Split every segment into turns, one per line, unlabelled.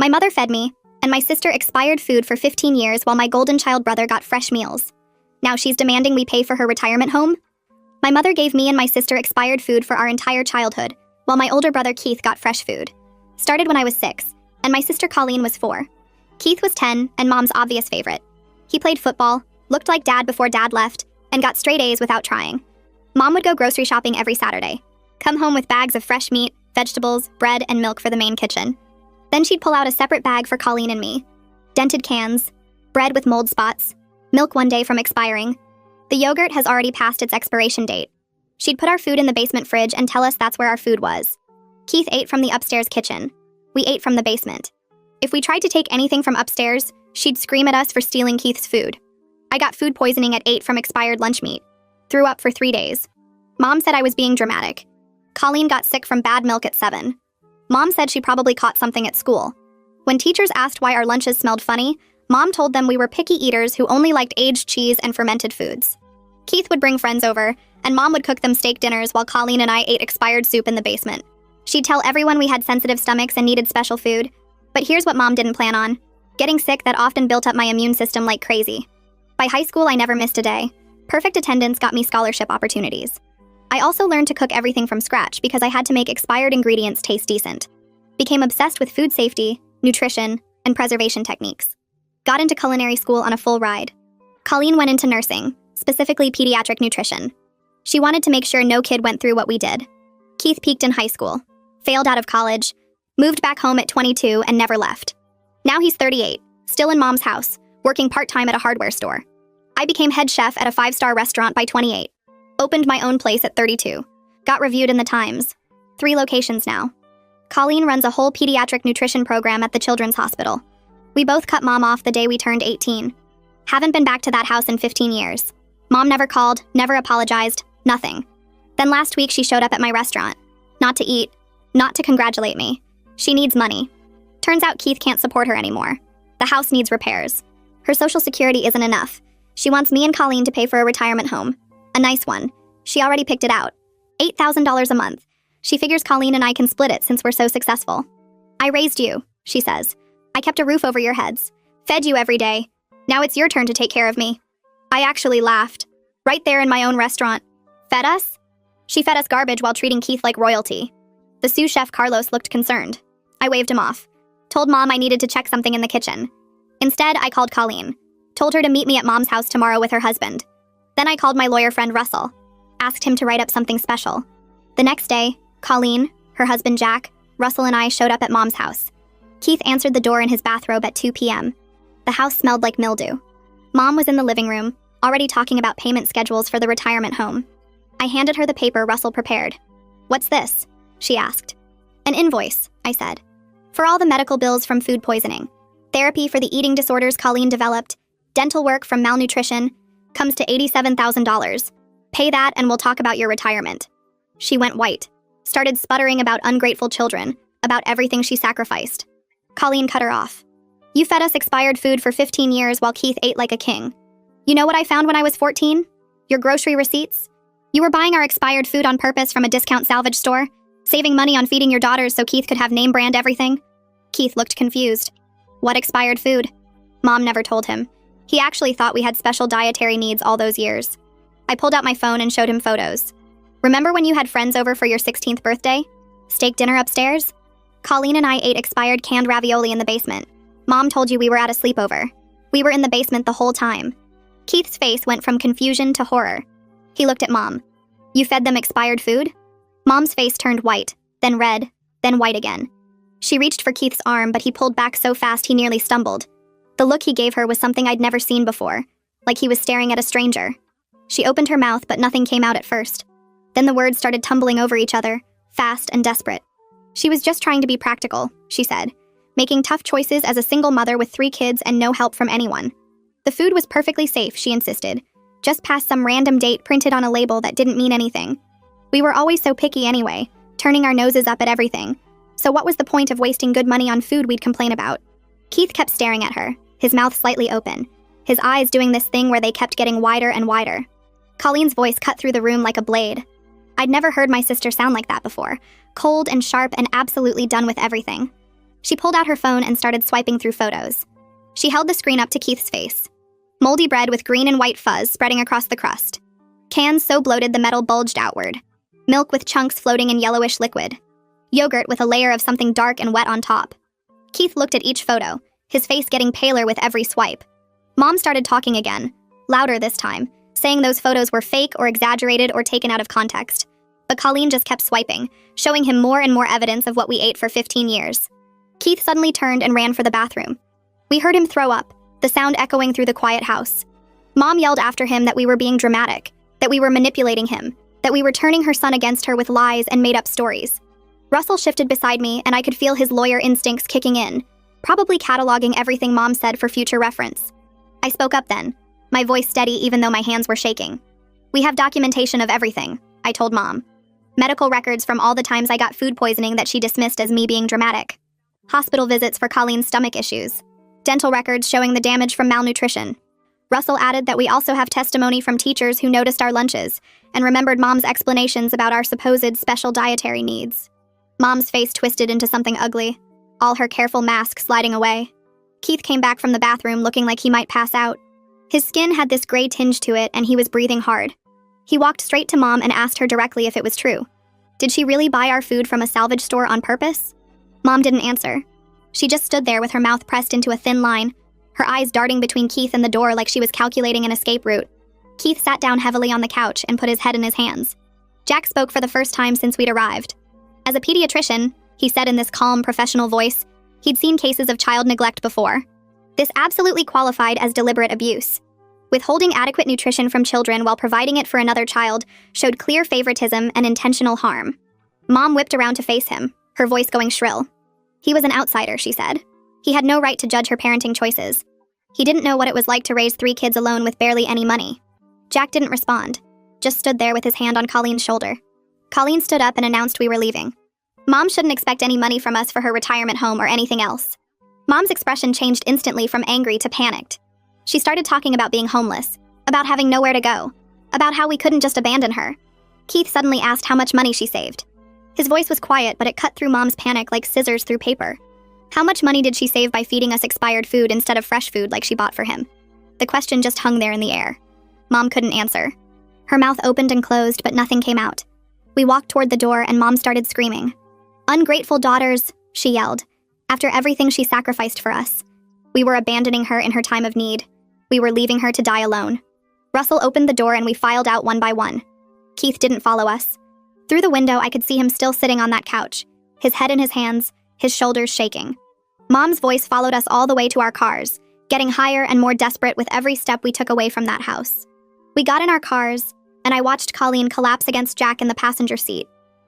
My mother fed me, and my sister expired food for 15 years while my golden child brother got fresh meals. Now she's demanding we pay for her retirement home? My mother gave me and my sister expired food for our entire childhood, while my older brother Keith got fresh food. Started when I was 6, and my sister Colleen was 4. Keith was 10, and Mom's obvious favorite. He played football, looked like Dad before Dad left, and got straight A's without trying. Mom would go grocery shopping every Saturday, come home with bags of fresh meat, vegetables, bread, and milk for the main kitchen. Then she'd pull out a separate bag for Colleen and me. Dented cans, bread with mold spots, milk one day from expiring. The yogurt has already passed its expiration date. She'd put our food in the basement fridge and tell us that's where our food was. Keith ate from the upstairs kitchen. We ate from the basement. If we tried to take anything from upstairs, she'd scream at us for stealing Keith's food. I got food poisoning at 8 from expired lunch meat. Threw up for 3 days. Mom said I was being dramatic. Colleen got sick from bad milk at 7. Mom said she probably caught something at school. When teachers asked why our lunches smelled funny, Mom told them we were picky eaters who only liked aged cheese and fermented foods. Keith would bring friends over, and Mom would cook them steak dinners while Colleen and I ate expired soup in the basement. She'd tell everyone we had sensitive stomachs and needed special food. But here's what Mom didn't plan on. Getting sick that often built up my immune system like crazy. By high school, I never missed a day. Perfect attendance got me scholarship opportunities. I also learned to cook everything from scratch because I had to make expired ingredients taste decent. Became obsessed with food safety, nutrition, and preservation techniques. Got into culinary school on a full ride. Colleen went into nursing, specifically pediatric nutrition. She wanted to make sure no kid went through what we did. Keith peaked in high school, failed out of college, moved back home at 22 and never left. Now he's 38, still in Mom's house, working part-time at a hardware store. I became head chef at a 5-star restaurant by 28. Opened my own place at 32. Got reviewed in the Times. 3 locations now. Colleen runs a whole pediatric nutrition program at the Children's Hospital. We both cut Mom off the day we turned 18. Haven't been back to that house in 15 years. Mom never called, never apologized, nothing. Then last week she showed up at my restaurant. Not to eat, not to congratulate me. She needs money. Turns out Keith can't support her anymore. The house needs repairs. Her Social Security isn't enough. She wants me and Colleen to pay for a retirement home. A nice one. She already picked it out. $8,000 a month. She figures Colleen and I can split it since we're so successful. I raised you, she says. I kept a roof over your heads. Fed you every day. Now it's your turn to take care of me. I actually laughed. Right there in my own restaurant. Fed us? She fed us garbage while treating Keith like royalty. The sous chef Carlos looked concerned. I waved him off. Told Mom I needed to check something in the kitchen. Instead, I called Colleen. Told her to meet me at Mom's house tomorrow with her husband. Then I called my lawyer friend Russell. Asked him to write up something special. The next day, Colleen, her husband Jack, Russell and I showed up at Mom's house. Keith answered the door in his bathrobe at 2 p.m. The house smelled like mildew. Mom was in the living room, already talking about payment schedules for the retirement home. I handed her the paper Russell prepared. "What's this?" she asked. "An invoice," I said. "For all the medical bills from food poisoning. Therapy for the eating disorders Colleen developed. Dental work from malnutrition. Comes to $87,000. Pay that and we'll talk about your retirement." She went white. Started sputtering about ungrateful children, about everything she sacrificed. Colleen cut her off. "You fed us expired food for 15 years while Keith ate like a king. You know what I found when I was 14? Your grocery receipts? You were buying our expired food on purpose from a discount salvage store, saving money on feeding your daughters so Keith could have name brand everything." Keith looked confused. "What expired food?" Mom never told him. He actually thought we had special dietary needs all those years. I pulled out my phone and showed him photos. "Remember when you had friends over for your 16th birthday? Steak dinner upstairs? Colleen and I ate expired canned ravioli in the basement. Mom told you we were at a sleepover. We were in the basement the whole time." Keith's face went from confusion to horror. He looked at Mom. "You fed them expired food?" Mom's face turned white, then red, then white again. She reached for Keith's arm, but he pulled back so fast he nearly stumbled. The look he gave her was something I'd never seen before, like he was staring at a stranger. She opened her mouth, but nothing came out at first. Then the words started tumbling over each other, fast and desperate. She was just trying to be practical, she said, making tough choices as a single mother with 3 kids and no help from anyone. The food was perfectly safe, she insisted, just past some random date printed on a label that didn't mean anything. We were always so picky anyway, turning our noses up at everything. So what was the point of wasting good money on food we'd complain about? Keith kept staring at her, his mouth slightly open, his eyes doing this thing where they kept getting wider and wider. Colleen's voice cut through the room like a blade. I'd never heard my sister sound like that before, cold and sharp and absolutely done with everything. She pulled out her phone and started swiping through photos. She held the screen up to Keith's face. Moldy bread with green and white fuzz spreading across the crust. Cans so bloated the metal bulged outward. Milk with chunks floating in yellowish liquid. Yogurt with a layer of something dark and wet on top. Keith looked at each photo, his face getting paler with every swipe. Mom started talking again, louder this time, saying those photos were fake or exaggerated or taken out of context. But Colleen just kept swiping, showing him more and more evidence of what we ate for 15 years. Keith suddenly turned and ran for the bathroom. We heard him throw up, the sound echoing through the quiet house. Mom yelled after him that we were being dramatic, that we were manipulating him, that we were turning her son against her with lies and made-up stories. Russell shifted beside me, and I could feel his lawyer instincts kicking in, probably cataloging everything Mom said for future reference. I spoke up then, my voice steady even though my hands were shaking. We have documentation of everything, I told Mom. Medical records from all the times I got food poisoning that she dismissed as me being dramatic. Hospital visits for Colleen's stomach issues. Dental records showing the damage from malnutrition. Russell added that we also have testimony from teachers who noticed our lunches and remembered Mom's explanations about our supposed special dietary needs. Mom's face twisted into something ugly, all her careful mask sliding away. Keith came back from the bathroom looking like he might pass out. His skin had this gray tinge to it and he was breathing hard. He walked straight to Mom and asked her directly if it was true. Did she really buy our food from a salvage store on purpose? Mom didn't answer. She just stood there with her mouth pressed into a thin line, her eyes darting between Keith and the door like she was calculating an escape route. Keith sat down heavily on the couch and put his head in his hands. Jack spoke for the first time since we'd arrived. As a pediatrician, he said in this calm, professional voice, he'd seen cases of child neglect before. This absolutely qualified as deliberate abuse. Withholding adequate nutrition from children while providing it for another child showed clear favoritism and intentional harm. Mom whipped around to face him, her voice going shrill. He was an outsider, she said. He had no right to judge her parenting choices. He didn't know what it was like to raise 3 kids alone with barely any money. Jack didn't respond, just stood there with his hand on Colleen's shoulder. Colleen stood up and announced we were leaving. Mom shouldn't expect any money from us for her retirement home or anything else. Mom's expression changed instantly from angry to panicked. She started talking about being homeless, about having nowhere to go, about how we couldn't just abandon her. Keith suddenly asked how much money she saved. His voice was quiet, but it cut through Mom's panic like scissors through paper. How much money did she save by feeding us expired food instead of fresh food like she bought for him? The question just hung there in the air. Mom couldn't answer. Her mouth opened and closed, but nothing came out. We walked toward the door and Mom started screaming. "Ungrateful daughters," she yelled. After everything she sacrificed for us. We were abandoning her in her time of need. We were leaving her to die alone. Russell opened the door and we filed out one by one. Keith didn't follow us. Through the window, I could see him still sitting on that couch, his head in his hands, his shoulders shaking. Mom's voice followed us all the way to our cars, getting higher and more desperate with every step we took away from that house. We got in our cars, and I watched Colleen collapse against Jack in the passenger seat.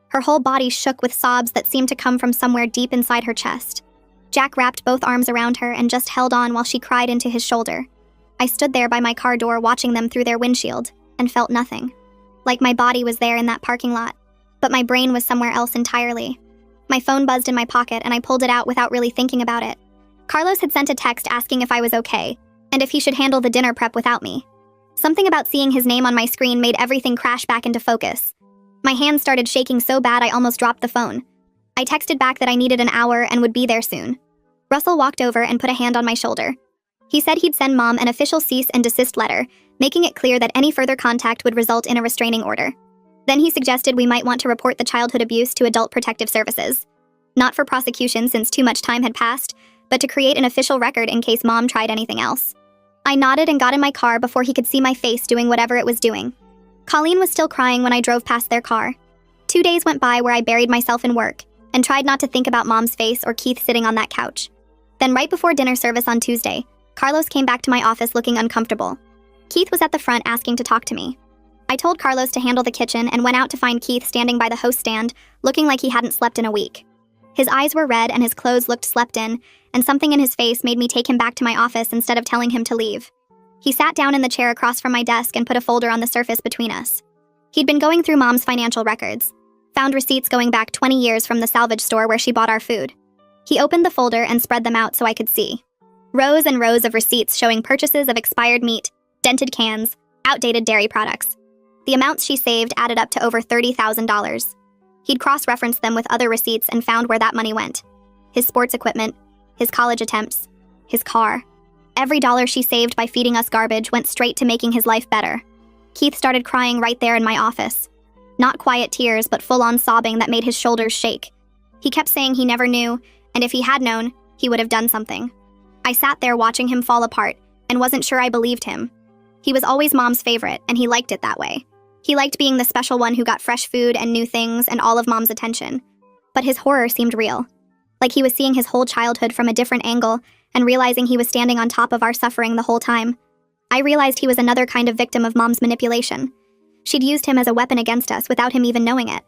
Her whole body shook with sobs that seemed to come from somewhere deep inside her chest. Jack wrapped both arms around her and just held on while she cried into his shoulder. I stood there by my car door watching them through their windshield and felt nothing. Like my body was there in that parking lot, but my brain was somewhere else entirely. My phone buzzed in my pocket and I pulled it out without really thinking about it. Carlos had sent a text asking if I was okay, and if he should handle the dinner prep without me. Something about seeing his name on my screen made everything crash back into focus. My hands started shaking so bad I almost dropped the phone. I texted back that I needed an hour and would be there soon. Russell walked over and put a hand on my shoulder. He said he'd send Mom an official cease and desist letter, making it clear that any further contact would result in a restraining order. Then he suggested we might want to report the childhood abuse to Adult Protective Services. Not for prosecution since too much time had passed, but to create an official record in case Mom tried anything else. I nodded and got in my car before he could see my face doing whatever it was doing. Colleen was still crying when I drove past their car. 2 days went by where I buried myself in work and tried not to think about Mom's face or Keith sitting on that couch. Then right before dinner service on Tuesday, Carlos came back to my office looking uncomfortable. Keith was at the front asking to talk to me. I told Carlos to handle the kitchen and went out to find Keith standing by the host stand, looking like he hadn't slept in a week. His eyes were red and his clothes looked slept in, and something in his face made me take him back to my office instead of telling him to leave. He sat down in the chair across from my desk and put a folder on the surface between us. He'd been going through Mom's financial records, found receipts going back 20 years from the salvage store where she bought our food. He opened the folder and spread them out so I could see. Rows and rows of receipts showing purchases of expired meat, dented cans, outdated dairy products. The amounts she saved added up to over $30,000. He'd cross-referenced them with other receipts and found where that money went. his sports equipment, his college attempts, his car. Every dollar she saved by feeding us garbage went straight to making his life better. Keith started crying right there in my office. Not quiet tears, but full-on sobbing that made his shoulders shake. He kept saying he never knew, and if he had known, he would have done something. I sat there watching him fall apart and wasn't sure I believed him. He was always Mom's favorite, and he liked it that way. He liked being the special one who got fresh food and new things and all of Mom's attention. But his horror seemed real. Like he was seeing his whole childhood from a different angle and realizing he was standing on top of our suffering the whole time. I realized he was another kind of victim of Mom's manipulation. She'd used him as a weapon against us without him even knowing it.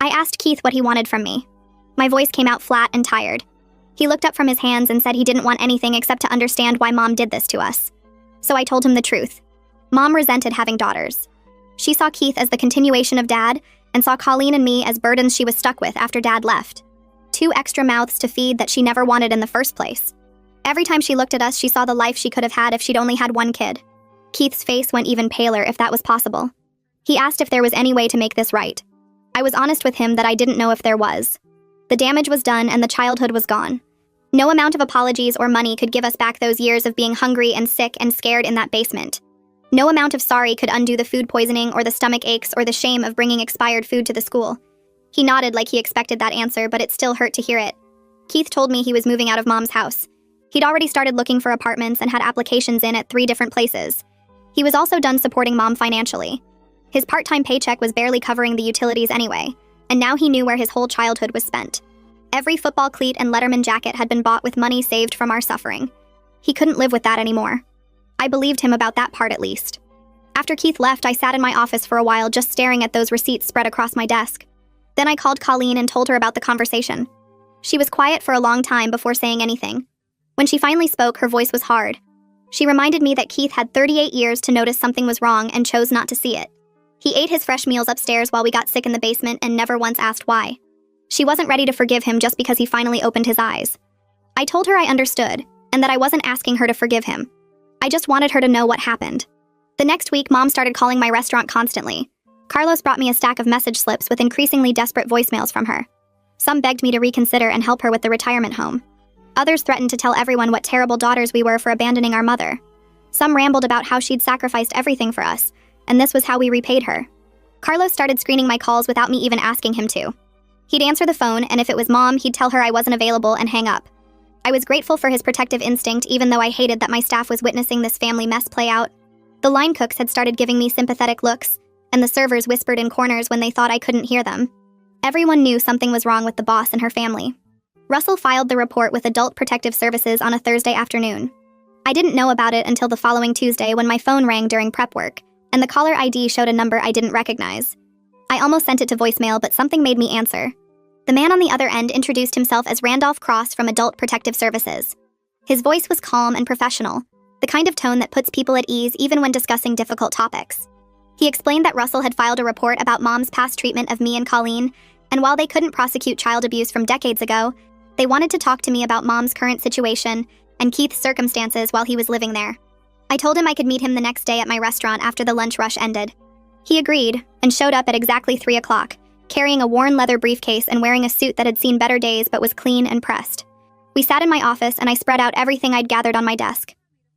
I asked Keith what he wanted from me. My voice came out flat and tired. He looked up from his hands and said he didn't want anything except to understand why Mom did this to us. So I told him the truth. Mom resented having daughters. She saw Keith as the continuation of Dad and saw Colleen and me as burdens she was stuck with after Dad left. 2 extra mouths to feed that she never wanted in the first place. Every time she looked at us, she saw the life she could have had if she'd only had one kid. Keith's face went even paler if that was possible. He asked if there was any way to make this right. I was honest with him that I didn't know if there was. The damage was done and the childhood was gone. No amount of apologies or money could give us back those years of being hungry and sick and scared in that basement. No amount of sorry could undo the food poisoning or the stomach aches or the shame of bringing expired food to the school. He nodded like he expected that answer, but it still hurt to hear it. Keith told me he was moving out of Mom's house. He'd already started looking for apartments and had applications in at 3 different places. He was also done supporting Mom financially. His part-time paycheck was barely covering the utilities anyway, and now he knew where his whole childhood was spent. Every football cleat and Letterman jacket had been bought with money saved from our suffering. He couldn't live with that anymore. I believed him about that part at least. After Keith left, I sat in my office for a while just staring at those receipts spread across my desk. Then I called Colleen and told her about the conversation. She was quiet for a long time before saying anything. When she finally spoke, her voice was hard. She reminded me that Keith had 38 years to notice something was wrong and chose not to see it. He ate his fresh meals upstairs while we got sick in the basement and never once asked why. She wasn't ready to forgive him just because he finally opened his eyes. I told her I understood, and that I wasn't asking her to forgive him. I just wanted her to know what happened. The next week, Mom started calling my restaurant constantly. Carlos brought me a stack of message slips with increasingly desperate voicemails from her. Some begged me to reconsider and help her with the retirement home. Others threatened to tell everyone what terrible daughters we were for abandoning our mother. Some rambled about how she'd sacrificed everything for us, and this was how we repaid her. Carlos started screening my calls without me even asking him to. He'd answer the phone, and if it was Mom, he'd tell her I wasn't available and hang up. I was grateful for his protective instinct, even though I hated that my staff was witnessing this family mess play out. The line cooks had started giving me sympathetic looks, and the servers whispered in corners when they thought I couldn't hear them. Everyone knew something was wrong with the boss and her family. Russell filed the report with Adult Protective Services on a Thursday afternoon. I didn't know about it until the following Tuesday when my phone rang during prep work, and the caller ID showed a number I didn't recognize. I almost sent it to voicemail, but something made me answer. The man on the other end introduced himself as Randolph Cross from Adult Protective Services. His voice was calm and professional, the kind of tone that puts people at ease even when discussing difficult topics. He explained that Russell had filed a report about Mom's past treatment of me and Colleen, and while they couldn't prosecute child abuse from decades ago, they wanted to talk to me about Mom's current situation and Keith's circumstances while he was living there. I told him I could meet him the next day at my restaurant after the lunch rush ended. He agreed and showed up at exactly 3 o'clock, carrying a worn leather briefcase and wearing a suit that had seen better days but was clean and pressed. We sat in my office and I spread out everything I'd gathered on my desk.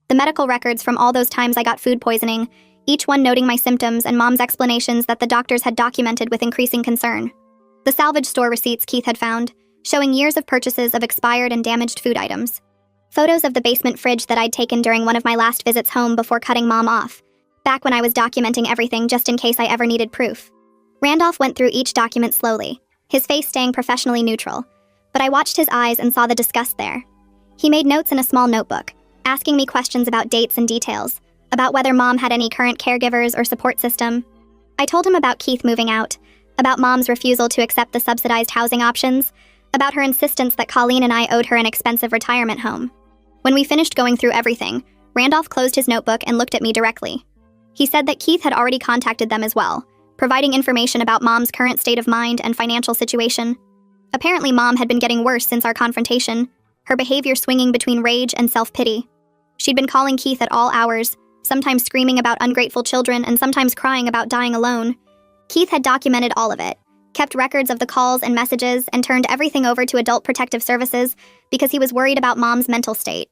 The medical records from all those times I got food poisoning, each one noting my symptoms and Mom's explanations that the doctors had documented with increasing concern. The salvage store receipts Keith had found, showing years of purchases of expired and damaged food items. Photos of the basement fridge that I'd taken during one of my last visits home before cutting Mom off, back when I was documenting everything just in case I ever needed proof. Randolph went through each document slowly, his face staying professionally neutral, but I watched his eyes and saw the disgust there. He made notes in a small notebook, asking me questions about dates and details, about whether Mom had any current caregivers or support system. I told him about Keith moving out, about Mom's refusal to accept the subsidized housing options, about her insistence that Colleen and I owed her an expensive retirement home. When we finished going through everything, Randolph closed his notebook and looked at me directly. He said that Keith had already contacted them as well, providing information about Mom's current state of mind and financial situation. Apparently, Mom had been getting worse since our confrontation, her behavior swinging between rage and self-pity. She'd been calling Keith at all hours, sometimes screaming about ungrateful children and sometimes crying about dying alone. Keith had documented all of it, kept records of the calls and messages, and turned everything over to Adult Protective Services because he was worried about Mom's mental state.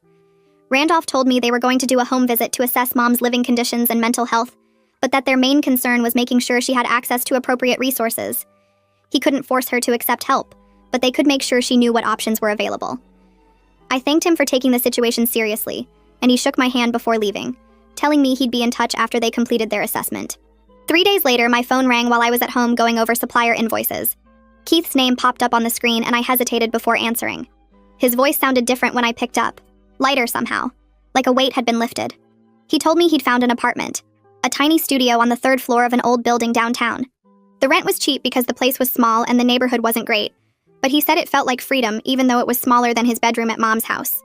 Randolph told me they were going to do a home visit to assess Mom's living conditions and mental health, but that their main concern was making sure she had access to appropriate resources. He couldn't force her to accept help, but they could make sure she knew what options were available. I thanked him for taking the situation seriously, and he shook my hand before leaving, telling me he'd be in touch after they completed their assessment. 3 days later, my phone rang while I was at home going over supplier invoices. Keith's name popped up on the screen and I hesitated before answering. His voice sounded different when I picked up, lighter somehow, like a weight had been lifted. He told me he'd found an apartment, a tiny studio on the 3rd floor of an old building downtown. The rent was cheap because the place was small and the neighborhood wasn't great, but he said it felt like freedom even though it was smaller than his bedroom at Mom's house.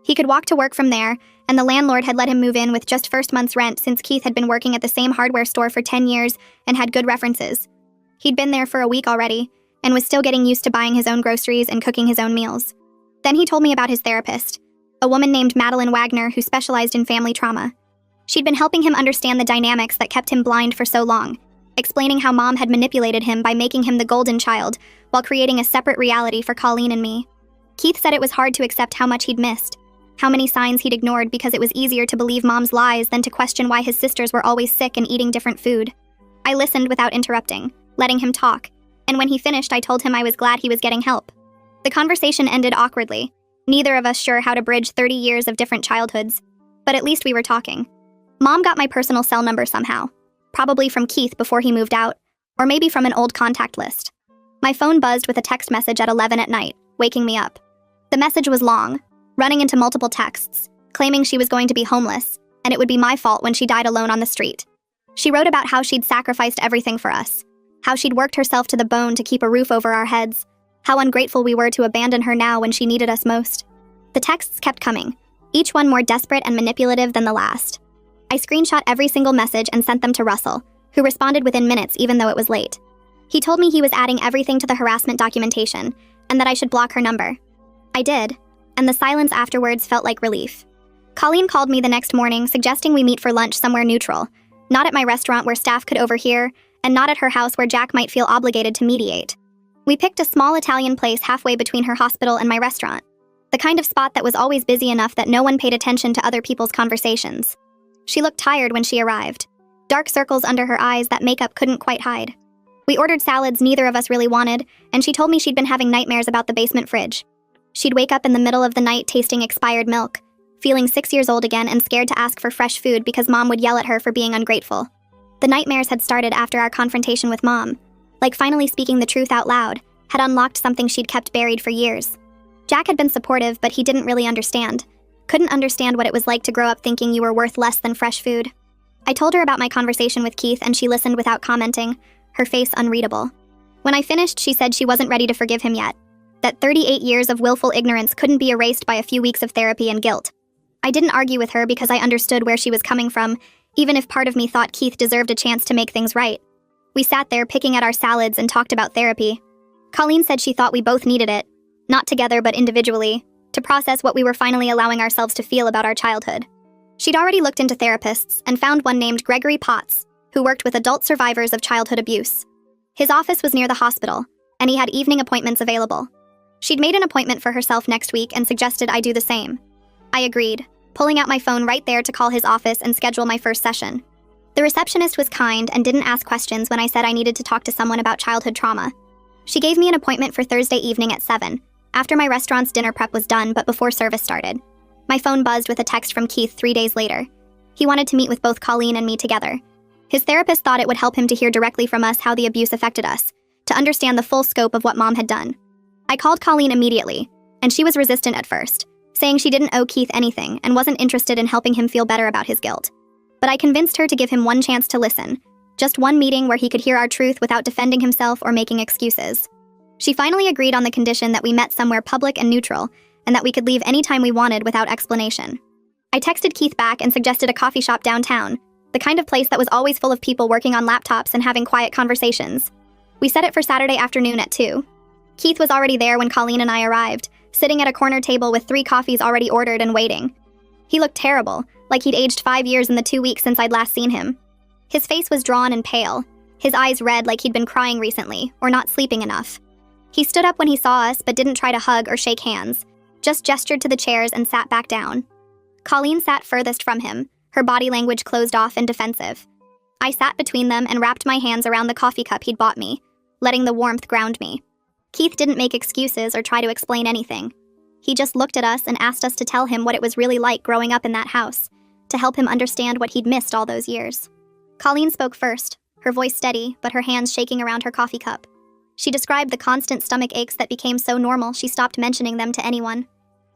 He could walk to work from there, and the landlord had let him move in with just first month's rent since Keith had been working at the same hardware store for 10 years and had good references. He'd been there for a week already, and was still getting used to buying his own groceries and cooking his own meals. Then he told me about his therapist, a woman named Madeline Wagner who specialized in family trauma. She'd been helping him understand the dynamics that kept him blind for so long, explaining how Mom had manipulated him by making him the golden child while creating a separate reality for Colleen and me. Keith said it was hard to accept how much he'd missed, how many signs he'd ignored because it was easier to believe Mom's lies than to question why his sisters were always sick and eating different food. I listened without interrupting, letting him talk, and when he finished I told him I was glad he was getting help. The conversation ended awkwardly, neither of us sure how to bridge 30 years of different childhoods, but at least we were talking. Mom got my personal cell number somehow, probably from Keith before he moved out, or maybe from an old contact list. My phone buzzed with a text message at 11 at night, waking me up. The message was long, running into multiple texts, claiming she was going to be homeless, and it would be my fault when she died alone on the street. She wrote about how she'd sacrificed everything for us, how she'd worked herself to the bone to keep a roof over our heads, how ungrateful we were to abandon her now when she needed us most. The texts kept coming, each one more desperate and manipulative than the last. I screenshot every single message and sent them to Russell, who responded within minutes even though it was late. He told me he was adding everything to the harassment documentation, and that I should block her number. I did, and the silence afterwards felt like relief. Colleen called me the next morning suggesting we meet for lunch somewhere neutral, not at my restaurant where staff could overhear, and not at her house where Jack might feel obligated to mediate. We picked a small Italian place halfway between her hospital and my restaurant, the kind of spot that was always busy enough that no one paid attention to other people's conversations. She looked tired when she arrived, dark circles under her eyes that makeup couldn't quite hide. We ordered salads neither of us really wanted, and she told me she'd been having nightmares about the basement fridge. She'd wake up in the middle of the night tasting expired milk, feeling 6 years old again and scared to ask for fresh food because Mom would yell at her for being ungrateful. The nightmares had started after our confrontation with Mom, like finally speaking the truth out loud, had unlocked something she'd kept buried for years. Jack had been supportive, but he didn't really understand. Couldn't understand what it was like to grow up thinking you were worth less than fresh food. I told her about my conversation with Keith and she listened without commenting, her face unreadable. When I finished, she said she wasn't ready to forgive him yet, that 38 years of willful ignorance couldn't be erased by a few weeks of therapy and guilt. I didn't argue with her because I understood where she was coming from, even if part of me thought Keith deserved a chance to make things right. We sat there picking at our salads and talked about therapy. Colleen said she thought we both needed it, not together but individually, to process what we were finally allowing ourselves to feel about our childhood. She'd already looked into therapists and found one named Gregory Potts, who worked with adult survivors of childhood abuse. His office was near the hospital, and he had evening appointments available. She'd made an appointment for herself next week and suggested I do the same. I agreed, pulling out my phone right there to call his office and schedule my first session. The receptionist was kind and didn't ask questions when I said I needed to talk to someone about childhood trauma. She gave me an appointment for Thursday evening at 7, after my restaurant's dinner prep was done but before service started. My phone buzzed with a text from Keith 3 days later. He wanted to meet with both Colleen and me together. His therapist thought it would help him to hear directly from us how the abuse affected us, to understand the full scope of what Mom had done. I called Colleen immediately, and she was resistant at first, saying she didn't owe Keith anything and wasn't interested in helping him feel better about his guilt. But I convinced her to give him one chance to listen, just one meeting where he could hear our truth without defending himself or making excuses. She finally agreed on the condition that we met somewhere public and neutral, and that we could leave anytime we wanted without explanation. I texted Keith back and suggested a coffee shop downtown, the kind of place that was always full of people working on laptops and having quiet conversations. We set it for Saturday afternoon at 2. Keith was already there when Colleen and I arrived, sitting at a corner table with 3 coffees already ordered and waiting. He looked terrible, like he'd aged 5 years in the 2 weeks since I'd last seen him. His face was drawn and pale, his eyes red like he'd been crying recently or not sleeping enough. He stood up when he saw us but didn't try to hug or shake hands, just gestured to the chairs and sat back down. Colleen sat furthest from him, her body language closed off and defensive. I sat between them and wrapped my hands around the coffee cup he'd bought me, letting the warmth ground me. Keith didn't make excuses or try to explain anything. He just looked at us and asked us to tell him what it was really like growing up in that house, to help him understand what he'd missed all those years. Colleen spoke first, her voice steady, but her hands shaking around her coffee cup. She described the constant stomach aches that became so normal she stopped mentioning them to anyone.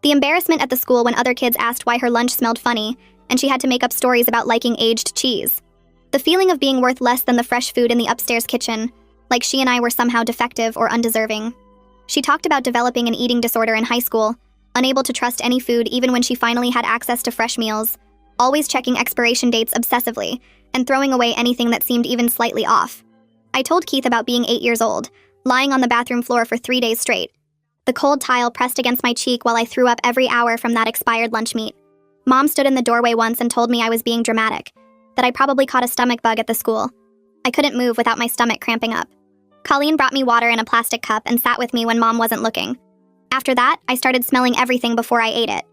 The embarrassment at the school when other kids asked why her lunch smelled funny, and she had to make up stories about liking aged cheese. The feeling of being worth less than the fresh food in the upstairs kitchen, like she and I were somehow defective or undeserving. She talked about developing an eating disorder in high school, unable to trust any food even when she finally had access to fresh meals, always checking expiration dates obsessively, and throwing away anything that seemed even slightly off. I told Keith about being 8 years old, lying on the bathroom floor for 3 days straight. The cold tile pressed against my cheek while I threw up every hour from that expired lunch meat. Mom stood in the doorway once and told me I was being dramatic, that I probably caught a stomach bug at the school. I couldn't move without my stomach cramping up. Colleen brought me water in a plastic cup and sat with me when Mom wasn't looking. After that, I started smelling everything before I ate it.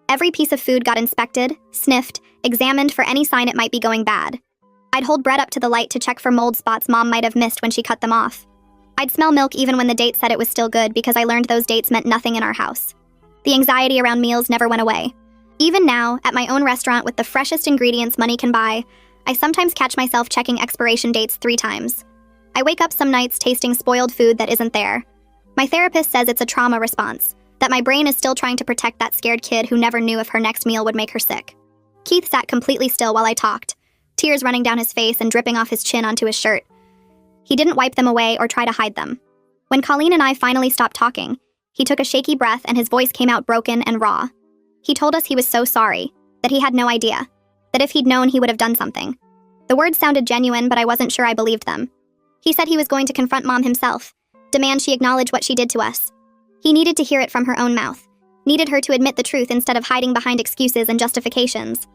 Every piece of food got inspected, sniffed, examined for any sign it might be going bad. I'd hold bread up to the light to check for mold spots Mom might have missed when she cut them off. I'd smell milk even when the date said it was still good because I learned those dates meant nothing in our house. The anxiety around meals never went away. Even now, at my own restaurant with the freshest ingredients money can buy, I sometimes catch myself checking expiration dates 3 times. I wake up some nights tasting spoiled food that isn't there. My therapist says it's a trauma response, that my brain is still trying to protect that scared kid who never knew if her next meal would make her sick. Keith sat completely still while I talked, tears running down his face and dripping off his chin onto his shirt. He didn't wipe them away or try to hide them. When Colleen and I finally stopped talking, he took a shaky breath and his voice came out broken and raw. He told us he was so sorry, that he had no idea, that if he'd known he would have done something. The words sounded genuine, but I wasn't sure I believed them. He said he was going to confront Mom himself, demand she acknowledge what she did to us. He needed to hear it from her own mouth, needed her to admit the truth instead of hiding behind excuses and justifications.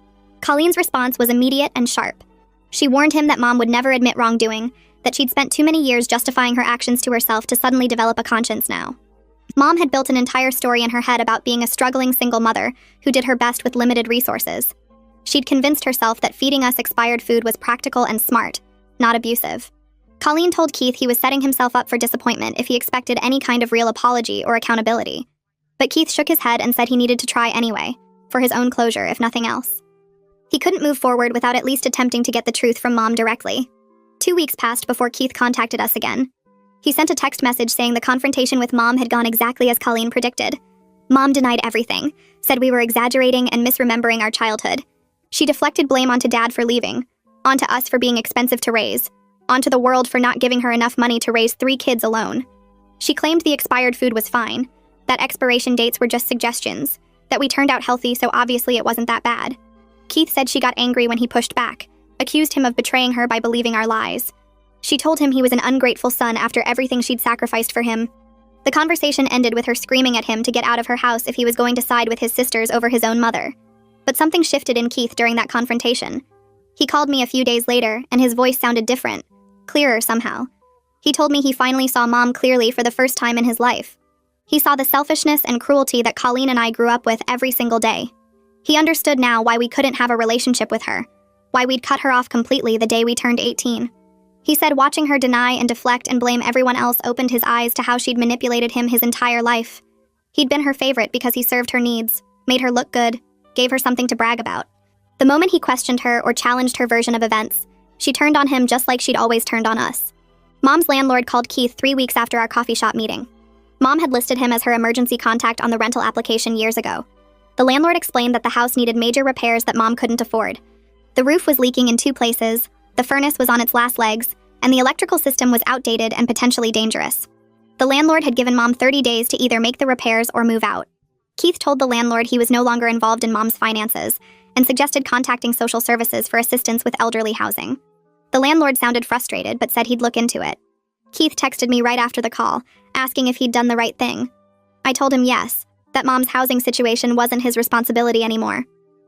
Colleen's response was immediate and sharp. She warned him that Mom would never admit wrongdoing, that she'd spent too many years justifying her actions to herself to suddenly develop a conscience now. Mom had built an entire story in her head about being a struggling single mother who did her best with limited resources. She'd convinced herself that feeding us expired food was practical and smart, not abusive. Colleen told Keith he was setting himself up for disappointment if he expected any kind of real apology or accountability. But Keith shook his head and said he needed to try anyway, for his own closure, if nothing else. He couldn't move forward without at least attempting to get the truth from Mom directly. 2 weeks passed before Keith contacted us again. He sent a text message saying the confrontation with Mom had gone exactly as Colleen predicted. Mom denied everything, said we were exaggerating and misremembering our childhood. She deflected blame onto Dad for leaving, onto us for being expensive to raise, onto the world for not giving her enough money to raise 3 kids alone. She claimed the expired food was fine, that expiration dates were just suggestions, that we turned out healthy so obviously it wasn't that bad. Keith said she got angry when he pushed back, accused him of betraying her by believing our lies. She told him he was an ungrateful son after everything she'd sacrificed for him. The conversation ended with her screaming at him to get out of her house if he was going to side with his sisters over his own mother. But something shifted in Keith during that confrontation. He called me a few days later, and his voice sounded different, clearer somehow. He told me he finally saw Mom clearly for the first time in his life. He saw the selfishness and cruelty that Colleen and I grew up with every single day. He understood now why we couldn't have a relationship with her, why we'd cut her off completely the day we turned 18. He said watching her deny and deflect and blame everyone else opened his eyes to how she'd manipulated him his entire life. He'd been her favorite because he served her needs, made her look good, gave her something to brag about. The moment he questioned her or challenged her version of events, she turned on him just like she'd always turned on us. Mom's landlord called Keith 3 weeks after our coffee shop meeting. Mom had listed him as her emergency contact on the rental application years ago. The landlord explained that the house needed major repairs that Mom couldn't afford. The roof was leaking in 2 places, the furnace was on its last legs, and the electrical system was outdated and potentially dangerous. The landlord had given Mom 30 days to either make the repairs or move out. Keith told the landlord he was no longer involved in Mom's finances and suggested contacting social services for assistance with elderly housing. The landlord sounded frustrated but said he'd look into it. Keith texted me right after the call, asking if he'd done the right thing. I told him yes, that Mom's housing situation wasn't his responsibility anymore.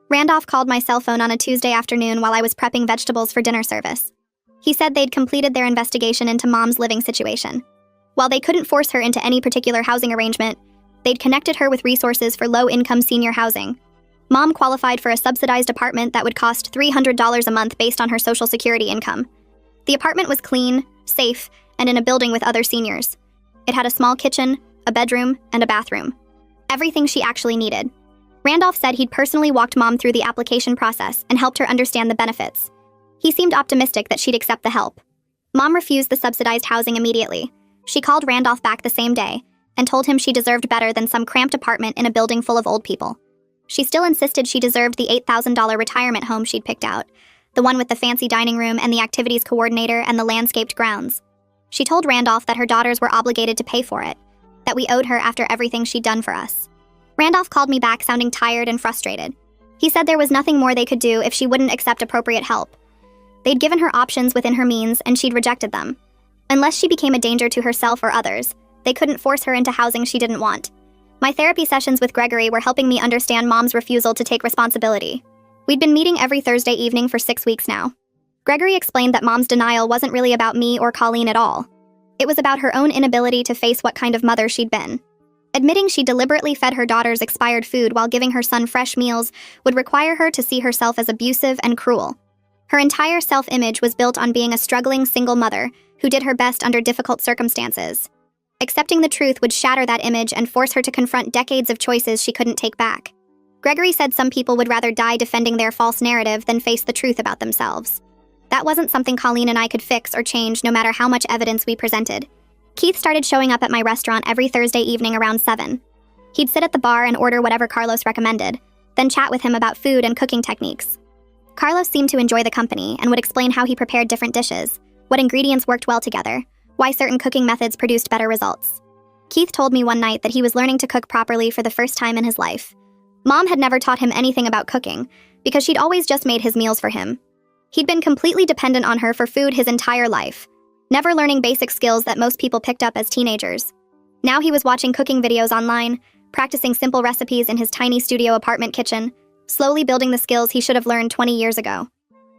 Randolph called my cell phone on a Tuesday afternoon while I was prepping vegetables for dinner service. He said they'd completed their investigation into Mom's living situation. While they couldn't force her into any particular housing arrangement, they'd connected her with resources for low-income senior housing. Mom qualified for a subsidized apartment that would cost $300 a month based on her Social Security income. The apartment was clean, safe, and in a building with other seniors. It had a small kitchen, a bedroom, and a bathroom. Everything she actually needed. Randolph said he'd personally walked Mom through the application process and helped her understand the benefits. He seemed optimistic that she'd accept the help. Mom refused the subsidized housing immediately. She called Randolph back the same day and told him she deserved better than some cramped apartment in a building full of old people. She still insisted she deserved the $8,000 retirement home she'd picked out, the one with the fancy dining room and the activities coordinator and the landscaped grounds. She told Randolph that her daughters were obligated to pay for it, that we owed her after everything she'd done for us. Randolph called me back sounding tired and frustrated. He said there was nothing more they could do if she wouldn't accept appropriate help. They'd given her options within her means and she'd rejected them. Unless she became a danger to herself or others, they couldn't force her into housing she didn't want. My therapy sessions with Gregory were helping me understand Mom's refusal to take responsibility. We'd been meeting every Thursday evening for 6 weeks now. Gregory explained that Mom's denial wasn't really about me or Colleen at all. It was about her own inability to face what kind of mother she'd been. Admitting she deliberately fed her daughters expired food while giving her son fresh meals would require her to see herself as abusive and cruel. Her entire self-image was built on being a struggling single mother who did her best under difficult circumstances. Accepting the truth would shatter that image and force her to confront decades of choices she couldn't take back. Gregory said some people would rather die defending their false narrative than face the truth about themselves. That wasn't something Colleen and I could fix or change no matter how much evidence we presented. Keith started showing up at my restaurant every Thursday evening around 7. He'd sit at the bar and order whatever Carlos recommended, then chat with him about food and cooking techniques. Carlos seemed to enjoy the company and would explain how he prepared different dishes, what ingredients worked well together, why certain cooking methods produced better results. Keith told me one night that he was learning to cook properly for the first time in his life. Mom had never taught him anything about cooking, because she'd always just made his meals for him. He'd been completely dependent on her for food his entire life, never learning basic skills that most people picked up as teenagers. Now he was watching cooking videos online, practicing simple recipes in his tiny studio apartment kitchen, slowly building the skills he should have learned 20 years ago.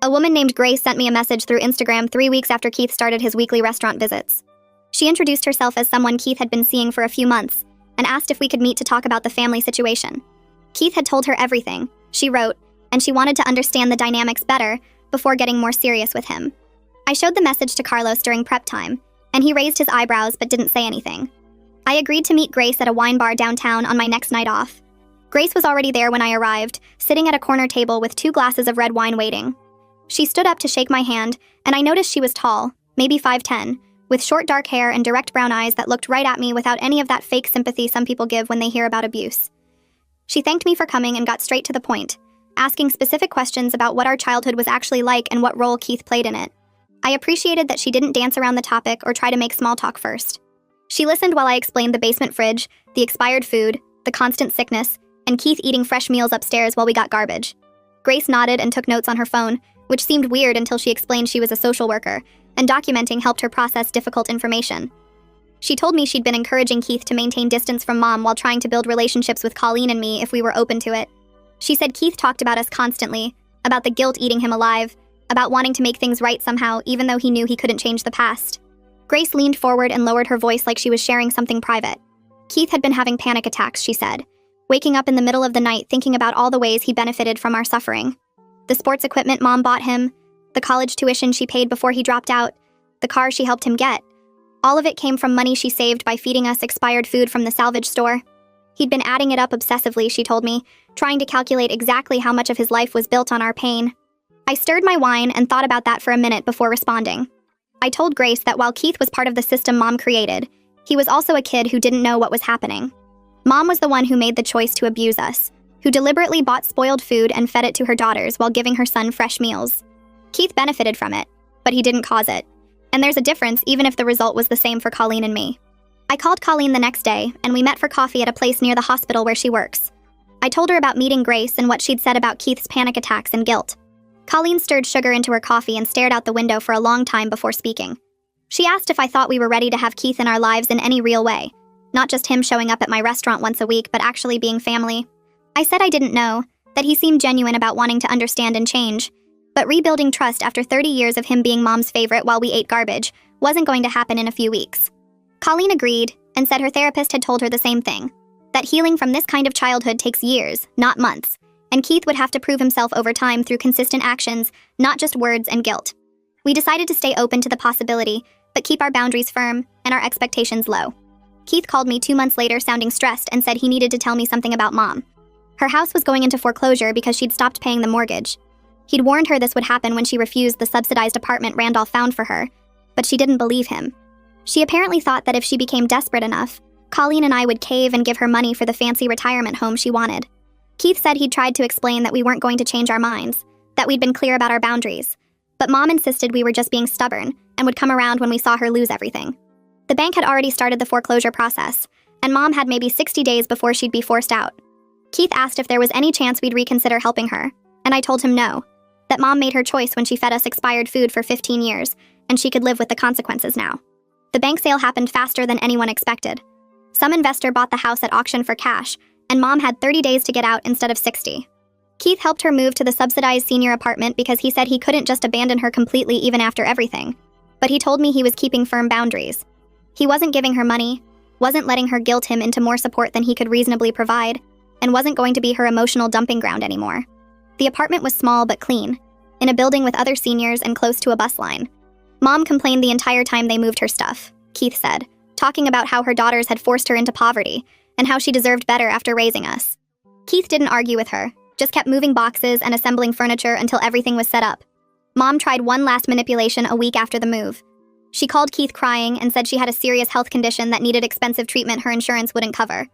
A woman named Grace sent me a message through Instagram 3 weeks after Keith started his weekly restaurant visits. She introduced herself as someone Keith had been seeing for a few months and asked if we could meet to talk about the family situation. Keith had told her everything, she wrote, and she wanted to understand the dynamics better before getting more serious with him. I showed the message to Carlos during prep time, and he raised his eyebrows but didn't say anything. I agreed to meet Grace at a wine bar downtown on my next night off. Grace was already there when I arrived, sitting at a corner table with 2 glasses of red wine waiting. She stood up to shake my hand, and I noticed she was tall, maybe 5'10", with short dark hair and direct brown eyes that looked right at me without any of that fake sympathy some people give when they hear about abuse. She thanked me for coming and got straight to the point, asking specific questions about what our childhood was actually like and what role Keith played in it. I appreciated that she didn't dance around the topic or try to make small talk first. She listened while I explained the basement fridge, the expired food, the constant sickness, and Keith eating fresh meals upstairs while we got garbage. Grace nodded and took notes on her phone, which seemed weird until she explained she was a social worker, and documenting helped her process difficult information. She told me she'd been encouraging Keith to maintain distance from Mom while trying to build relationships with Colleen and me if we were open to it. She said Keith talked about us constantly, about the guilt eating him alive, about wanting to make things right somehow even though he knew he couldn't change the past. Grace leaned forward and lowered her voice like she was sharing something private. Keith had been having panic attacks, she said, waking up in the middle of the night thinking about all the ways he benefited from our suffering. The sports equipment Mom bought him, the college tuition she paid before he dropped out, the car she helped him get. All of it came from money she saved by feeding us expired food from the salvage store. He'd been adding it up obsessively, she told me, trying to calculate exactly how much of his life was built on our pain. I stirred my wine and thought about that for a minute before responding. I told Grace that while Keith was part of the system Mom created, he was also a kid who didn't know what was happening. Mom was the one who made the choice to abuse us, who deliberately bought spoiled food and fed it to her daughters while giving her son fresh meals. Keith benefited from it, but he didn't cause it. And there's a difference even if the result was the same for Colleen and me. I called Colleen the next day, and we met for coffee at a place near the hospital where she works. I told her about meeting Grace and what she'd said about Keith's panic attacks and guilt. Colleen stirred sugar into her coffee and stared out the window for a long time before speaking. She asked if I thought we were ready to have Keith in our lives in any real way, not just him showing up at my restaurant once a week, but actually being family. I said I didn't know, that he seemed genuine about wanting to understand and change. But rebuilding trust after 30 years of him being Mom's favorite while we ate garbage wasn't going to happen in a few weeks. Colleen agreed and said her therapist had told her the same thing, that healing from this kind of childhood takes years, not months, and Keith would have to prove himself over time through consistent actions, not just words and guilt. We decided to stay open to the possibility, but keep our boundaries firm and our expectations low. Keith called me 2 months later sounding stressed and said he needed to tell me something about Mom. Her house was going into foreclosure because she'd stopped paying the mortgage. He'd warned her this would happen when she refused the subsidized apartment Randolph found for her, but she didn't believe him. She apparently thought that if she became desperate enough, Colleen and I would cave and give her money for the fancy retirement home she wanted. Keith said he'd tried to explain that we weren't going to change our minds, that we'd been clear about our boundaries, but Mom insisted we were just being stubborn and would come around when we saw her lose everything. The bank had already started the foreclosure process, and Mom had maybe 60 days before she'd be forced out. Keith asked if there was any chance we'd reconsider helping her, and I told him no, that Mom made her choice when she fed us expired food for 15 years, and she could live with the consequences now. The bank sale happened faster than anyone expected. Some investor bought the house at auction for cash, and Mom had 30 days to get out instead of 60. Keith helped her move to the subsidized senior apartment because he said he couldn't just abandon her completely even after everything. But he told me he was keeping firm boundaries. He wasn't giving her money, wasn't letting her guilt him into more support than he could reasonably provide, and wasn't going to be her emotional dumping ground anymore. The apartment was small but clean, in a building with other seniors and close to a bus line. Mom complained the entire time they moved her stuff, Keith said, talking about how her daughters had forced her into poverty and how she deserved better after raising us. Keith didn't argue with her, just kept moving boxes and assembling furniture until everything was set up. Mom tried one last manipulation a week after the move. She called Keith crying and said she had a serious health condition that needed expensive treatment her insurance wouldn't cover.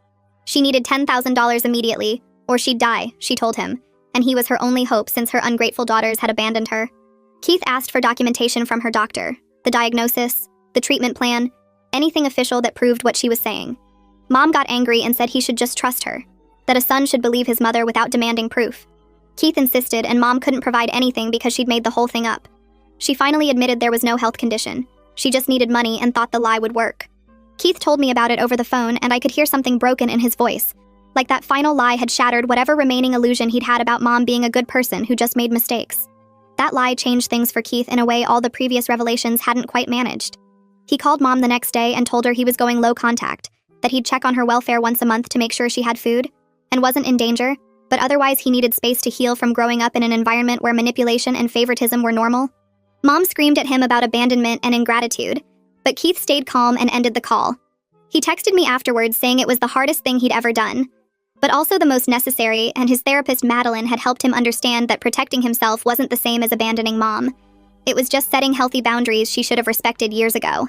She needed $10,000 immediately, or she'd die, she told him, and he was her only hope since her ungrateful daughters had abandoned her. Keith asked for documentation from her doctor, the diagnosis, the treatment plan, anything official that proved what she was saying. Mom got angry and said he should just trust her, that a son should believe his mother without demanding proof. Keith insisted, and Mom couldn't provide anything because she'd made the whole thing up. She finally admitted there was no health condition. She just needed money and thought the lie would work. Keith told me about it over the phone, and I could hear something broken in his voice, like that final lie had shattered whatever remaining illusion he'd had about Mom being a good person who just made mistakes. That lie changed things for Keith in a way all the previous revelations hadn't quite managed. He called Mom the next day and told her he was going low contact, that he'd check on her welfare once a month to make sure she had food and wasn't in danger, but otherwise he needed space to heal from growing up in an environment where manipulation and favoritism were normal. Mom screamed at him about abandonment and ingratitude, but Keith stayed calm and ended the call. He texted me afterwards saying it was the hardest thing he'd ever done, but also the most necessary, and his therapist Madeline had helped him understand that protecting himself wasn't the same as abandoning Mom. It was just setting healthy boundaries she should have respected years ago.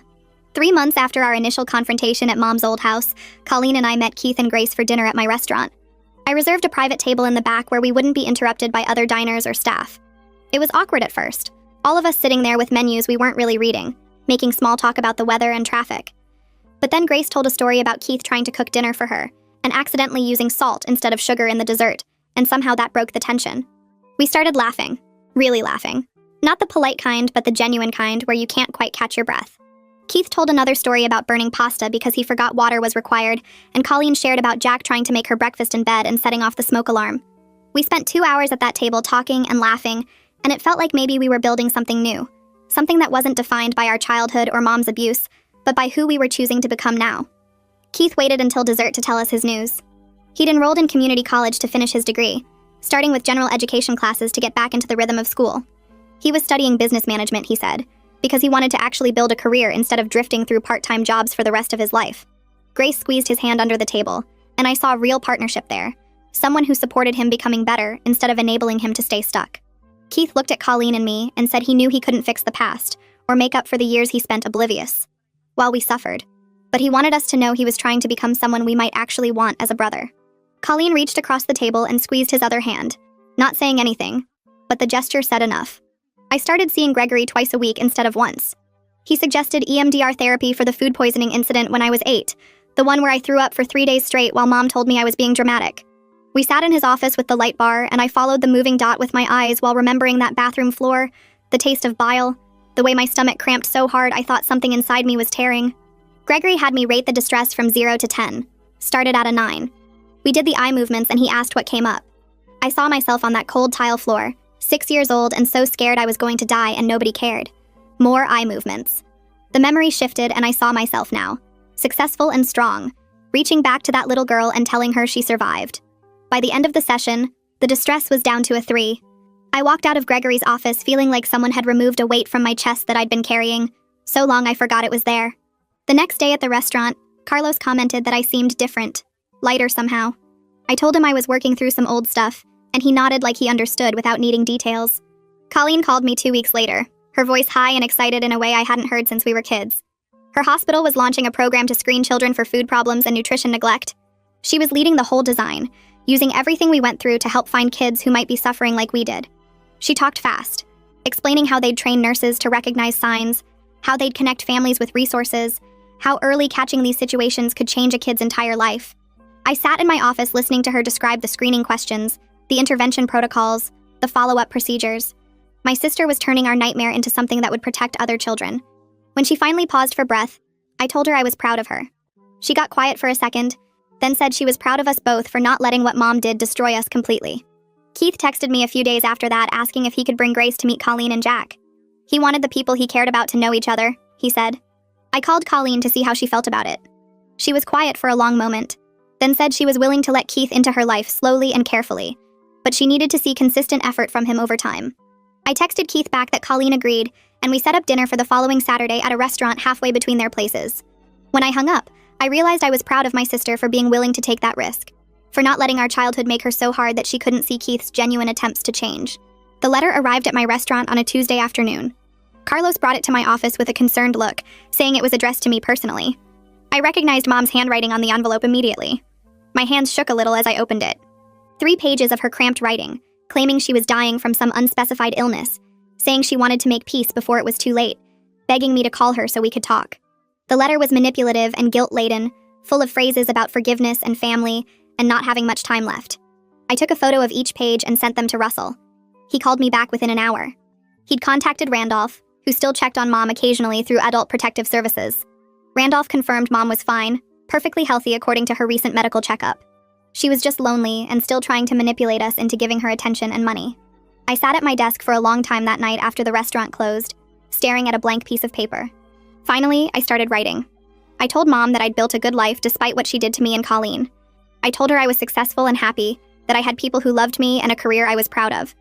3 months after our initial confrontation at Mom's old house, Colleen and I met Keith and Grace for dinner at my restaurant. I reserved a private table in the back where we wouldn't be interrupted by other diners or staff. It was awkward at first, all of us sitting there with menus we weren't really reading, making small talk about the weather and traffic. But then Grace told a story about Keith trying to cook dinner for her, and accidentally using salt instead of sugar in the dessert, and somehow that broke the tension. We started laughing, really laughing. Not the polite kind, but the genuine kind where you can't quite catch your breath. Keith told another story about burning pasta because he forgot water was required, and Colleen shared about Jack trying to make her breakfast in bed and setting off the smoke alarm. We spent 2 hours at that table talking and laughing, and it felt like maybe we were building something new, something that wasn't defined by our childhood or Mom's abuse, but by who we were choosing to become now. Keith waited until dessert to tell us his news. He'd enrolled in community college to finish his degree, starting with general education classes to get back into the rhythm of school. He was studying business management, he said, because he wanted to actually build a career instead of drifting through part-time jobs for the rest of his life. Grace squeezed his hand under the table, and I saw real partnership there, someone who supported him becoming better instead of enabling him to stay stuck. Keith looked at Colleen and me and said he knew he couldn't fix the past or make up for the years he spent oblivious, while we suffered. But he wanted us to know he was trying to become someone we might actually want as a brother. Colleen reached across the table and squeezed his other hand, not saying anything, but the gesture said enough. I started seeing Gregory twice a week instead of once. He suggested EMDR therapy for the food poisoning incident when I was 8, the one where I threw up for 3 days straight while Mom told me I was being dramatic. We sat in his office with the light bar, and I followed the moving dot with my eyes while remembering that bathroom floor, the taste of bile, the way my stomach cramped so hard I thought something inside me was tearing. Gregory had me rate the distress from 0 to 10, started at a 9. We did the eye movements and he asked what came up. I saw myself on that cold tile floor, 6 years old and so scared I was going to die and nobody cared. More eye movements. The memory shifted and I saw myself now, successful and strong, reaching back to that little girl and telling her she survived. By the end of the session, the distress was down to a 3. I walked out of Gregory's office feeling like someone had removed a weight from my chest that I'd been carrying, so long I forgot it was there. The next day at the restaurant, Carlos commented that I seemed different, lighter somehow. I told him I was working through some old stuff, and he nodded like he understood without needing details. Colleen called me 2 weeks later, her voice high and excited in a way I hadn't heard since we were kids. Her hospital was launching a program to screen children for food problems and nutrition neglect. She was leading the whole design, using everything we went through to help find kids who might be suffering like we did. She talked fast, explaining how they'd train nurses to recognize signs, how they'd connect families with resources, how early catching these situations could change a kid's entire life. I sat in my office listening to her describe the screening questions, the intervention protocols, the follow-up procedures. My sister was turning our nightmare into something that would protect other children. When she finally paused for breath, I told her I was proud of her. She got quiet for a second, then said she was proud of us both for not letting what Mom did destroy us completely. Keith texted me a few days after that asking if he could bring Grace to meet Colleen and Jack. He wanted the people he cared about to know each other, he said. I called Colleen to see how she felt about it. She was quiet for a long moment, then said she was willing to let Keith into her life slowly and carefully, but she needed to see consistent effort from him over time. I texted Keith back that Colleen agreed, and we set up dinner for the following Saturday at a restaurant halfway between their places. When I hung up, I realized I was proud of my sister for being willing to take that risk, for not letting our childhood make her so hard that she couldn't see Keith's genuine attempts to change. The letter arrived at my restaurant on a Tuesday afternoon. Carlos brought it to my office with a concerned look, saying it was addressed to me personally. I recognized Mom's handwriting on the envelope immediately. My hands shook a little as I opened it. 3 pages of her cramped writing, claiming she was dying from some unspecified illness, saying she wanted to make peace before it was too late, begging me to call her so we could talk. The letter was manipulative and guilt-laden, full of phrases about forgiveness and family, and not having much time left. I took a photo of each page and sent them to Russell. He called me back within an hour. He'd contacted Randolph, who still checked on Mom occasionally through Adult Protective Services. Randolph confirmed Mom was fine, perfectly healthy according to her recent medical checkup. She was just lonely and still trying to manipulate us into giving her attention and money. I sat at my desk for a long time that night after the restaurant closed, staring at a blank piece of paper. Finally, I started writing. I told Mom that I'd built a good life despite what she did to me and Colleen. I told her I was successful and happy, that I had people who loved me and a career I was proud of.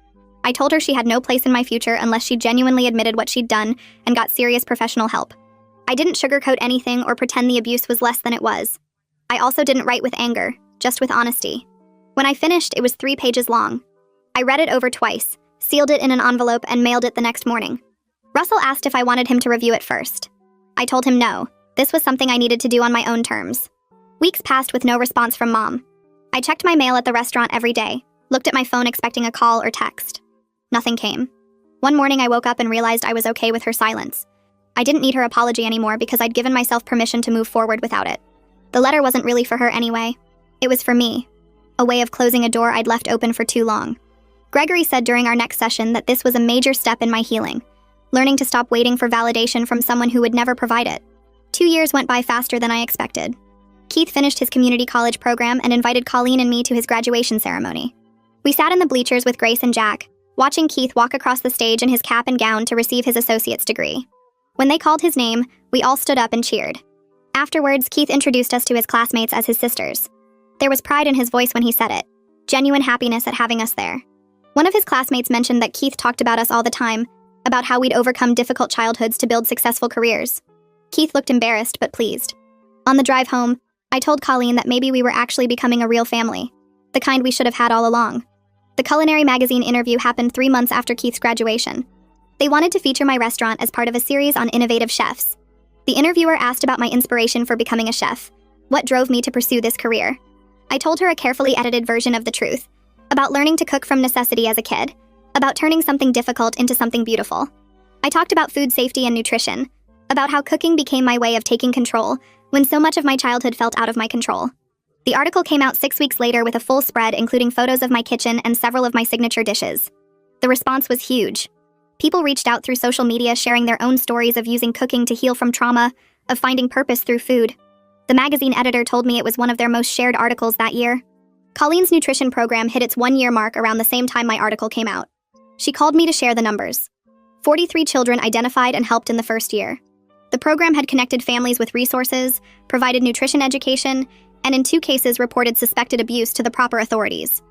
I told her she had no place in my future unless she genuinely admitted what she'd done and got serious professional help. I didn't sugarcoat anything or pretend the abuse was less than it was. I also didn't write with anger, just with honesty. When I finished, it was 3 pages long. I read it over twice, sealed it in an envelope, and mailed it the next morning. Russell asked if I wanted him to review it first. I told him no. This was something I needed to do on my own terms. Weeks passed with no response from Mom. I checked my mail at the restaurant every day, looked at my phone expecting a call or text. Nothing came. One morning I woke up and realized I was okay with her silence. I didn't need her apology anymore because I'd given myself permission to move forward without it. The letter wasn't really for her anyway. It was for me. A way of closing a door I'd left open for too long. Gregory said during our next session that this was a major step in my healing, learning to stop waiting for validation from someone who would never provide it. 2 years went by faster than I expected. Keith finished his community college program and invited Colleen and me to his graduation ceremony. We sat in the bleachers with Grace and Jack, watching Keith walk across the stage in his cap and gown to receive his associate's degree. When they called his name, we all stood up and cheered. Afterwards, Keith introduced us to his classmates as his sisters. There was pride in his voice when he said it, genuine happiness at having us there. One of his classmates mentioned that Keith talked about us all the time, about how we'd overcome difficult childhoods to build successful careers. Keith looked embarrassed but pleased. On the drive home, I told Colleen that maybe we were actually becoming a real family, the kind we should have had all along. The Culinary Magazine interview happened 3 months after Keith's graduation. They wanted to feature my restaurant as part of a series on innovative chefs. The interviewer asked about my inspiration for becoming a chef, what drove me to pursue this career. I told her a carefully edited version of the truth, about learning to cook from necessity as a kid, about turning something difficult into something beautiful. I talked about food safety and nutrition, about how cooking became my way of taking control when so much of my childhood felt out of my control. The article came out 6 weeks later with a full spread including photos of my kitchen and several of my signature dishes. The response was huge. People reached out through social media sharing their own stories of using cooking to heal from trauma, of finding purpose through food. The magazine editor told me it was one of their most shared articles that year. Colleen's nutrition program hit its 1-year mark around the same time my article came out. She called me to share the numbers. 43 children identified and helped in the first year. The program had connected families with resources, provided nutrition education, and in 2 cases reported suspected abuse to the proper authorities.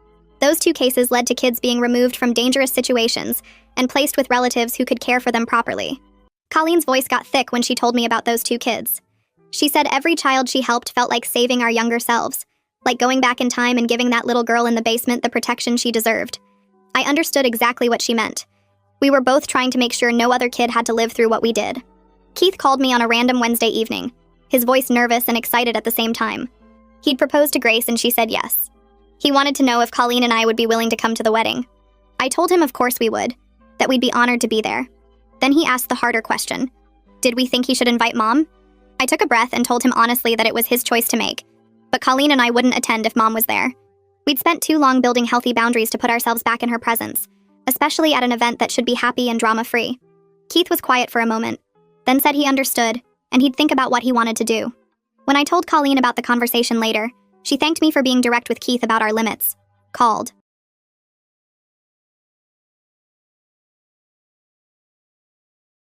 Those 2 cases led to kids being removed from dangerous situations and placed with relatives who could care for them properly. Colleen's voice got thick when she told me about those 2 kids. She said every child she helped felt like saving our younger selves, like going back in time and giving that little girl in the basement the protection she deserved. I understood exactly what she meant. We were both trying to make sure no other kid had to live through what we did. Keith called me on a random Wednesday evening, his voice nervous and excited at the same time. He'd proposed to Grace and she said yes. He wanted to know if Colleen and I would be willing to come to the wedding. I told him of course we would, that we'd be honored to be there. Then he asked the harder question. Did we think he should invite Mom? I took a breath and told him honestly that it was his choice to make, but Colleen and I wouldn't attend if Mom was there. We'd spent too long building healthy boundaries to put ourselves back in her presence, especially at an event that should be happy and drama-free. Keith was quiet for a moment, then said he understood, and he'd think about what he wanted to do. When I told Colleen about the conversation later, she thanked me for being direct with Keith about our limits, called,